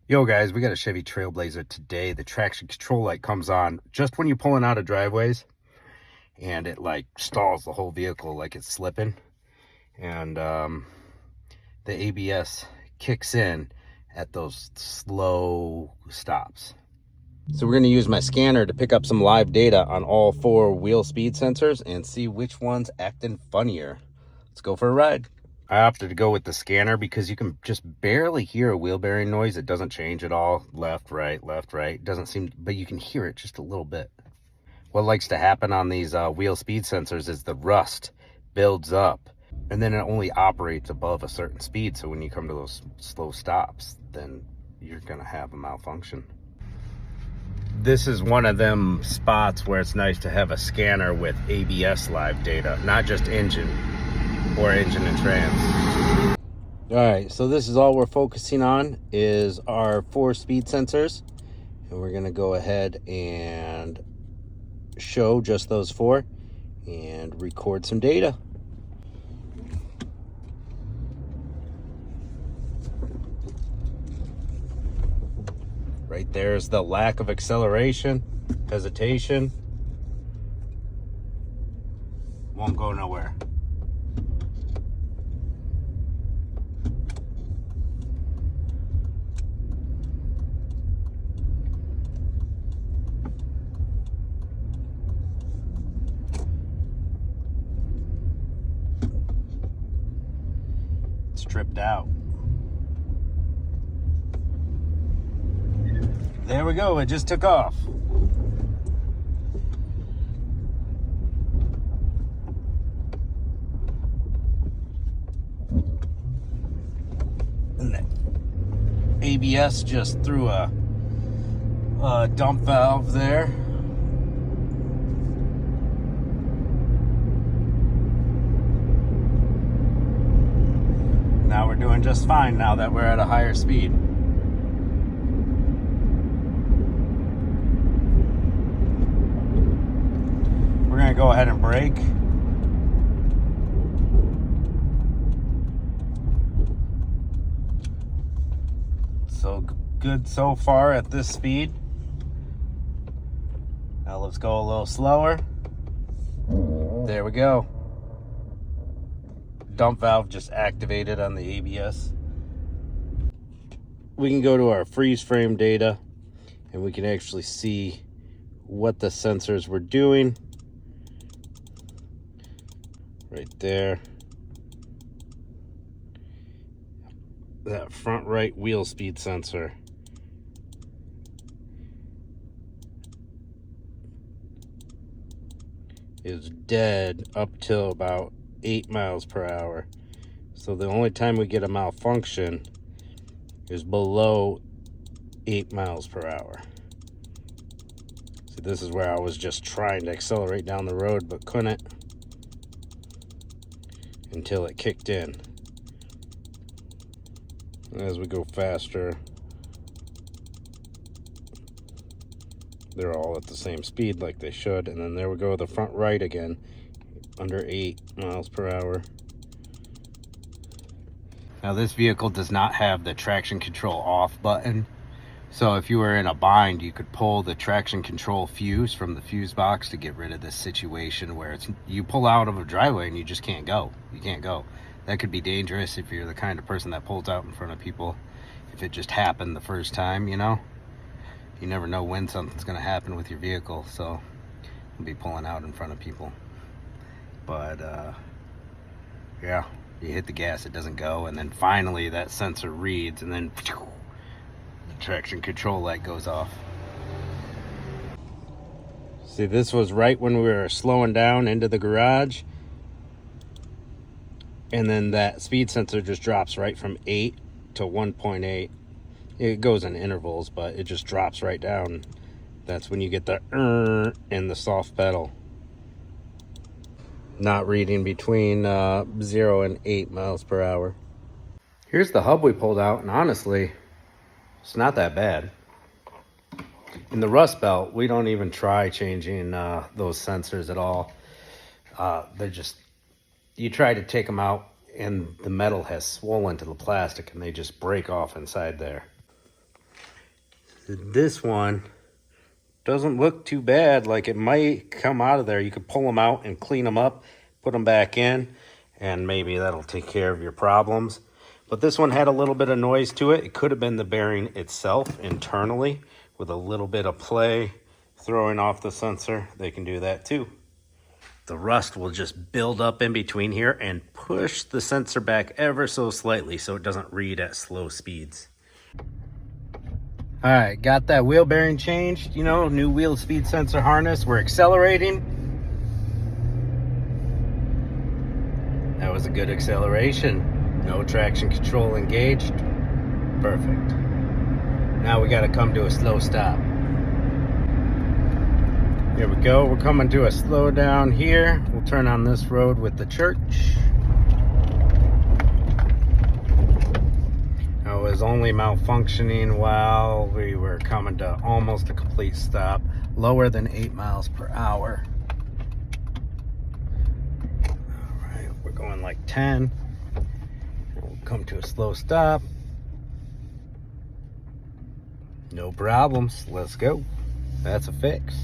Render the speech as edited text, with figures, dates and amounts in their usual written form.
Yo guys, we got a Chevy Trailblazer today. The traction control light comes on just when you're pulling out of driveways, and it like stalls the whole vehicle like it's slipping. And the ABS kicks in at those slow stops. So we're going to use my scanner to pick up some live data on all 4 wheel speed sensors and see which one's acting funnier. Let's go for a ride. I opted to go with the scanner because you can just barely hear a wheel bearing noise. It doesn't change at all. Left, right, left, right. Doesn't seem, but you can hear it just a little bit. What likes to happen on these wheel speed sensors is the rust builds up, and then it only operates above a certain speed. So when you come to those slow stops, then you're going to have a malfunction. This is one of them spots where it's nice to have a scanner with ABS live data, not just engine or engine and trans. All right, so this is all we're focusing on is our 4 speed sensors, and we're gonna go ahead and show just those 4 and record some data. Right there's the lack of acceleration, hesitation. Won't go nowhere. It's tripped out. There we go, it just took off. And the ABS just threw a dump valve there. Now we're doing just fine now that we're at a higher speed. We're gonna go ahead and brake. So good so far at this speed. Now let's go a little slower. There we go. Dump valve just activated on the ABS. We can go to our freeze frame data and we can actually see what the sensors were doing. Right there. That front right wheel speed sensor is dead up till about 8 miles per hour. So the only time we get a malfunction is below 8 miles per hour. So this is where I was just trying to accelerate down the road but couldn't until it kicked in. As we go faster, they're all at the same speed like they should. And then there we go, the front right again, under 8 miles per hour. Now this vehicle does not have the traction control off button. So if you were in a bind, you could pull the traction control fuse from the fuse box to get rid of this situation where it's you pull out of a driveway and you just can't go. You can't go. That could be dangerous if you're the kind of person that pulls out in front of people. If it just happened the first time, you know, you never know when something's going to happen with your vehicle. So you'll be pulling out in front of people. But yeah, you hit the gas, it doesn't go, and then finally that sensor reads, and then the traction control light goes off. See, this was right when we were slowing down into the garage, and then that speed sensor just drops right from 8 to 1.8. It goes in intervals, but it just drops right down. That's when you get the in the soft pedal. Not reading between 0 and 8 miles per hour. Here's the hub we pulled out, and honestly, it's not that bad. In the rust belt, we don't even try changing those sensors at all. They're just, you try to take them out and the metal has swollen to the plastic and they just break off inside there. This one doesn't look too bad. Like, it might come out of there. You could pull them out and clean them up, put them back in, and maybe that'll take care of your problems. But this one had a little bit of noise to it. It could have been the bearing itself internally with a little bit of play throwing off the sensor. They can do that too. The rust will just build up in between here and push the sensor back ever so slightly so it doesn't read at slow speeds. All right, got that wheel bearing changed, new wheel speed sensor harness. We're accelerating. That was a good acceleration. No traction control engaged. Perfect. Now we gotta come to a slow stop. Here we go, we're coming to a slow down here. We'll turn on this road with the church. It was only malfunctioning while we were coming to almost a complete stop, lower than 8 miles per hour. All right, we're going like 10. We'll come to a slow stop. No problems, let's go. That's a fix.